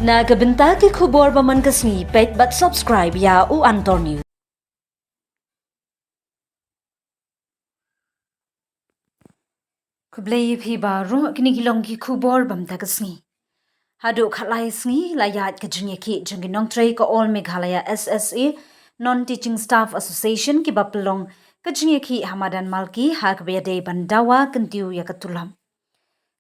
Na kabenta ki khubor baman ka Sngi page but subscribe ya u Antor News. Kublai phi ba ro kini kilong ki khubor bam ta ka Sngi. Hadu khalai Sngi la yat ka jingye ki jingin nongtrei ka all Meghalaya SSA Non-Teaching Staff Association ki bapelong ka jingye ki Hamadan Malki hak bede bandawa kentiu ya katulam.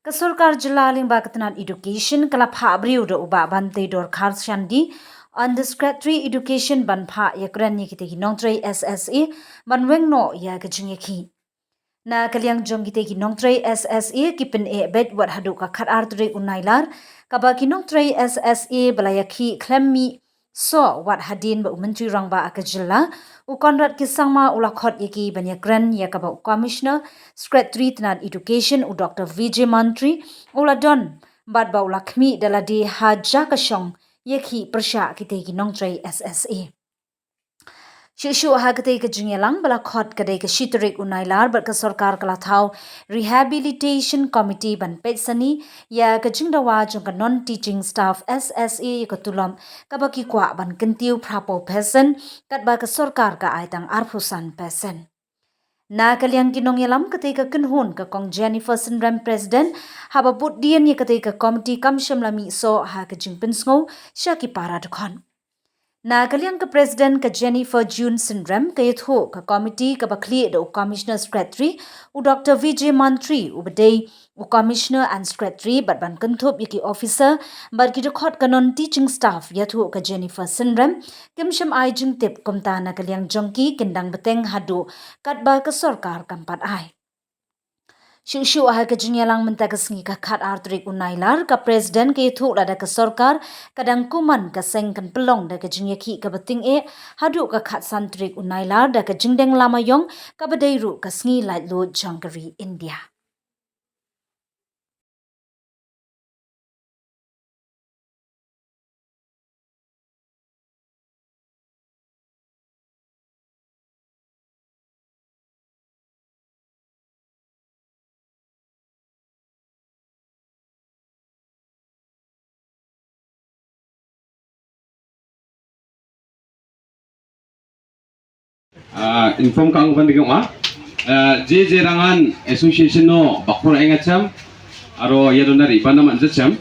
Ka Sorkar jila limba katanan education kala phabriu do uba bante dor khar shandi undergraduate education ban pha yakran ni kite ki nongtrei SSA banweng no ya ka jingye ki. Na kaliang jong kite ki nongtrei SSA ki pen e bed wat hadu ka khat artre unailar kaba ki nongtrei SSA balayaki klemmi so wat hadin ba menteri rangba akajilla u konrad ki sangma ulakhot yaki banyakran yakaba commissioner secretary tnan education u Dr. Mynthi uladon bad ba ulakmi daladi haja kashong yaki persha kite ki nongtrei SSA Shishu hagate ka jingyalang bala khot kadai ka shitrik unailar bar ka sarkar kala thau rehabilitation committee ban petsani ya ka jingdawa jong ka non teaching staff SSA ka tulam ka baki kwa ban kentiu prapo pesen kat ba ka sarkar ka aitang arphusan pesen na kalyang kinong yalam kate ka kinhun ka kong Jennifer Sinram president haba put dian ya kate ka committee kamsham lami so ha ka jingpin sngo shaki para dkhon Na kaliang ka President ka Jennifer June Syndrome ka yatho ka committee ka bakli do Commissioner Secretary u Dr. Mynthi u badai u Commissioner and Secretary but ban kanthop yaki officer but ki khot ka non teaching staff yatho ka Jennifer Syndrome kimsham ai jing tip komta na kaliang jongki kendang beteng hadu katba ka sarkar kampat ai Shushu ahal ka jingyalang menta ka Sngi ka khat artrik unailar ka president ke thu lada ka sarkar kadang kuman ka seng kan pelong da ka jingyaki ka bating e hadu ka khat santrik unailar da ka jingdeng lama iong ka badairu ka Sngi laitluid jangkari India inform kang ban digong je rangan association no bakpor enga cham aro yadonari banaman jacham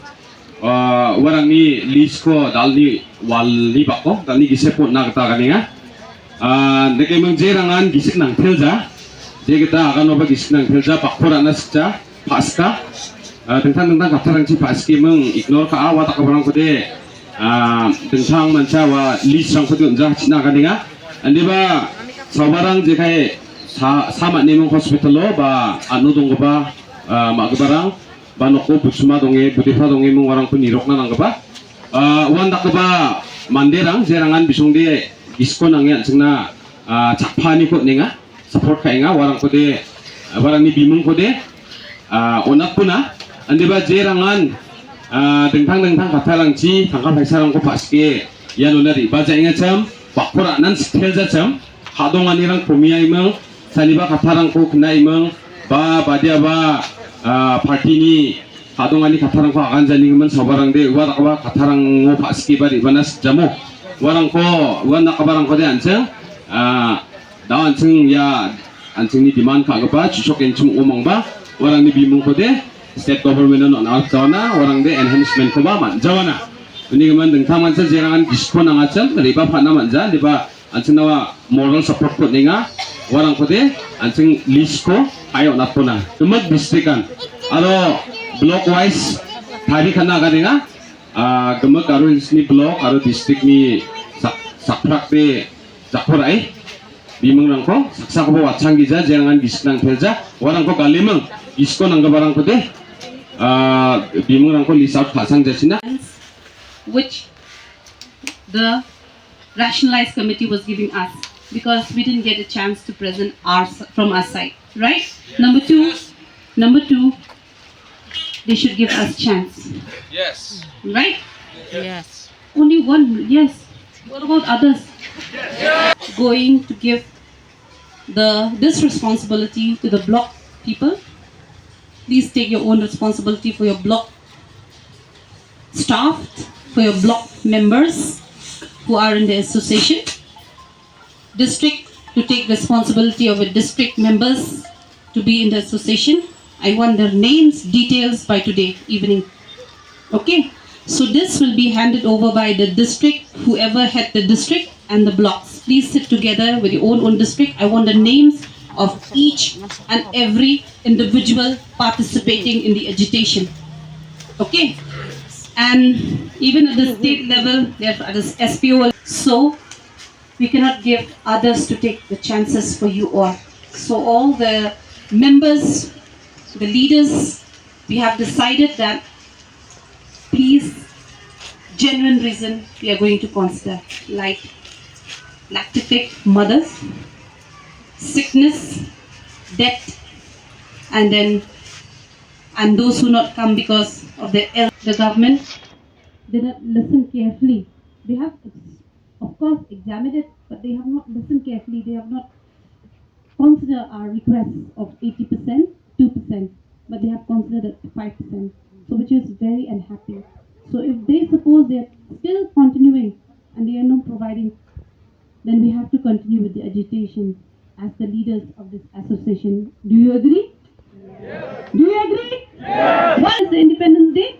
warang ni list ko dalni wal ni bakko dalni gisepot na kata kaninga deke meng je rangan gisik nang thelja je kita akan oba gisik nang thelja bakpor anascha paska tentang katarang ci paski meng ignore ka awat ka barang ko de tentang manca wa list rang ko de unja china kaninga andiba sabarang jekai sama nemong hospital lo ba anu dong ba magbarang ba noko busma donge budifa donge mong warang pun nirok na nang ba wanda ka ba manderang jerangan bisong de isko nang yan singna chapani ko ninga support ka inga warang ko de warang ni bimong ko de onak puna andi ba jerangan dengtang katalang ci tangkap haisarang ko paske yan unari ba inga cham bakpora nan stelja cham hadongan irang pumia imang saniba katarang ko kena imang ba badia ba parti ni hadongan ni katarang ko akan jani imang sabarang de warang ba katarang ngo paski bari banas jamu warang ko wan nakabarang ko de anceng da anceng ya anceng ni demand ka ba chusok encung umang ba warang ni bimung ko de state government no na jawana warang de enhancement ko ba man jawana ini keman dengtang manca jerangan diskon angacam riba phana manja riba ancing nawa moral support ko ninga warang ko de ancing list ko ayo napona kemat districtan aro block wise thari khana ga ninga kemat aro isni block aro district ni sakprak de jakhorai bimang rang ko saksa ko watchang gija jerangan disknang thelja warang ko galimang isko nang barang ko de bimang rang ko list out phasang jasina which the rationalized committee was giving us because we didn't get a chance to present from our side, right? Number two, they should give us chance. Yes. Right? Yes. Only one, yes. What about others? Going to give this responsibility to the block people. Please take your own responsibility for your block staff for your block members who are in the association. District to take responsibility of the district members to be in the association. I want their names, details by today evening. Okay, so this will be handed over by the district, whoever head the district and the blocks. Please sit together with your own district. I want the names of each and every individual participating in the agitation. Okay, and even at the state level, there are the SPO. So we cannot give others to take the chances for you all. So all the members, the leaders, we have decided that please, genuine reason we are going to consider, like lactic mothers, sickness, death, and those who not come because of the government did not listen carefully. They have, of course, examined it, but they have not listened carefully. They have not considered our request of 80%, 2%, but they have considered it 5%, so which is very unhappy. So if they suppose they are still continuing and they are not providing, then we have to continue with the agitation as the leaders of this association. Do you agree? Yes. Do you agree? Yes. What is the Independence Day?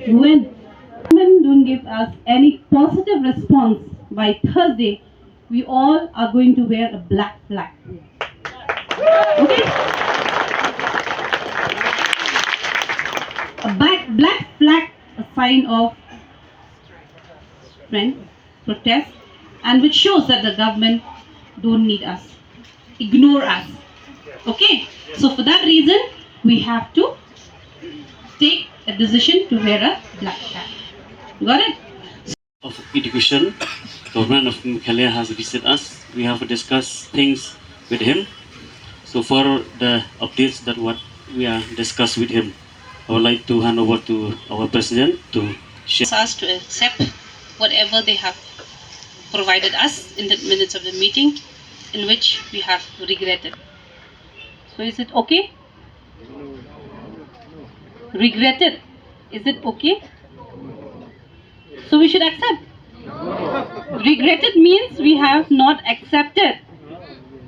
When government don't give us any positive response by Thursday, we all are going to wear a black flag. Okay? A black flag, a sign of strength, protest, and which shows that the government don't need us, ignore us. Okay? So for that reason, we have to take a decision to wear a black flag. Got it? Of education, government of Meghalaya has visited us. We have discussed things with him. So for the updates that what we are discussed with him, I would like to hand over to our president to share. Us to accept whatever they have provided us in the minutes of the meeting, in which we have regretted. So is it okay? Regretted. Is it okay? So we should accept. Regretted means we have not accepted.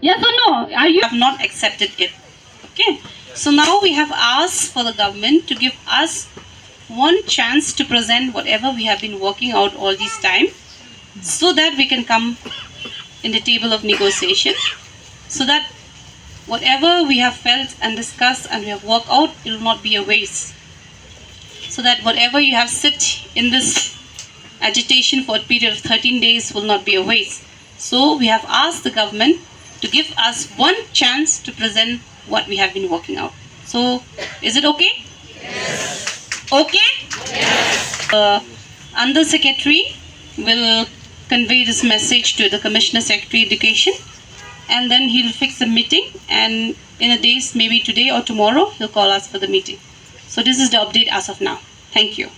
Yes or no? Are you have not accepted it? Okay. So now we have asked for the government to give us one chance to present whatever we have been working out all this time, so that we can come in the table of negotiation, so that whatever we have felt and discussed and we have worked out, it will not be a waste. So that whatever you have sit in this agitation for a period of 13 days will not be a waste. So we have asked the government to give us one chance to present what we have been working out. So is it okay? Yes. Okay? Yes. Under Secretary will convey this message to the Commissioner Secretary Education, and then he'll fix a meeting, and in a days, maybe today or tomorrow, he'll call us for the meeting. So this is the update as of now. Thank you.